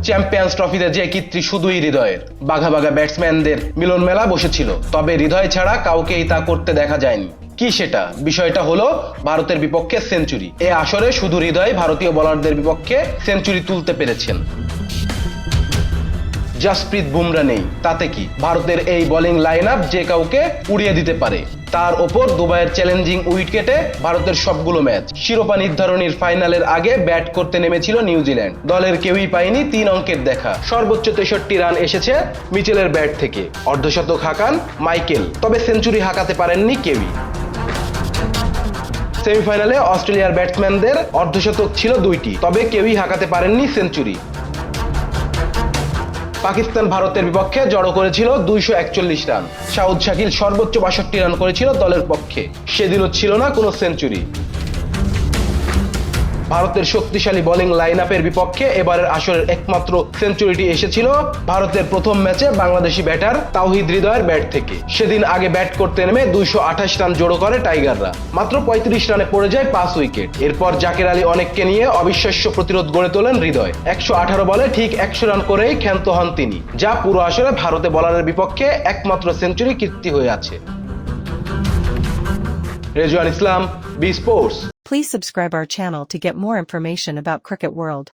Champions ট্রফিতে যে কীর্তি শুধুই হৃদয়ের। বাঘা বাঘা ব্যাটসম্যানদের মিলন মেলা বসেছিল, তবে হৃদয় ছাড়া কাউকেই তা করতে দেখা যায়নি। কি সেটা? বিষয়টা হলো ভারতের বিপক্ষে সেঞ্চুরি। এ আসরে শুধু হৃদয় ভারতীয় বোলারদের বিপক্ষে সেঞ্চুরি তুলতে পেরেছেন। জাসপ্রীত বুমরা নেই, তাতে কি? ভারতের এই বোলিং লাইন আপ যে কাউকে উড়িয়ে দিতে পারে। তার ওপর দুবাইয়ের চ্যালেঞ্জিং উইকেটে ভারতের সবগুলো ম্যাচ। শিরোপা নির্ধারণীর ফাইনালের আগে ব্যাট করতে নেমেছিল নিউজিল্যান্ড। দলের কেউই পায়নি 3 অঙ্কের দেখা। সর্বোচ্চ 63 রান এসেছে মিচেলের ব্যাট থেকে। অর্ধশতক হাঁকান মাইকেল, তবে সেঞ্চুরি হাঁকাতে পারেননি কেউই। সেমিফাইনালে অস্ট্রেলিয়ার ব্যাটসম্যানদের অর্ধশতক ছিল 2টি, তবে কেউই হাঁকাতে পারেননি সেঞ্চুরি। পাকিস্তান ভারতের বিপক্ষে জড়ো করেছিল 241 রান। শাহিদ শাকিল সর্বোচ্চ 62 রান করেছিল দলের পক্ষে। সেদিনও ছিল না কোনো সেঞ্চুরি। ভারতের শক্তিশালী বোলিং লাইন আপের বিপক্ষে এবারের আসরের একমাত্র সেঞ্চুরিটি এসেছিল ভারতের প্রথম ম্যাচে বাংলাদেশি ব্যাটার তাওহিদ হৃদয়ের ব্যাট থেকে। সেদিন আগে ব্যাট করতে নেমে 228 রান জড়ো করে টাইগাররা। মাত্র 35 রানে পড়ে যায় 5 উইকেট। এরপর জাকের আলী অনেককে নিয়ে অবিশ্বাস্য প্রতিরোধ গড়ে তোলেন হৃদয়। 118 বলে ঠিক 100 রান করেই ক্ষান্ত হন তিনি, যা পুরো আসরে ভারতে বোলারের বিপক্ষে একমাত্র সেঞ্চুরি কীর্তি হয়ে আছে। Rezwan Islam, B sports. Please subscribe our channel to get more information about Cricket World.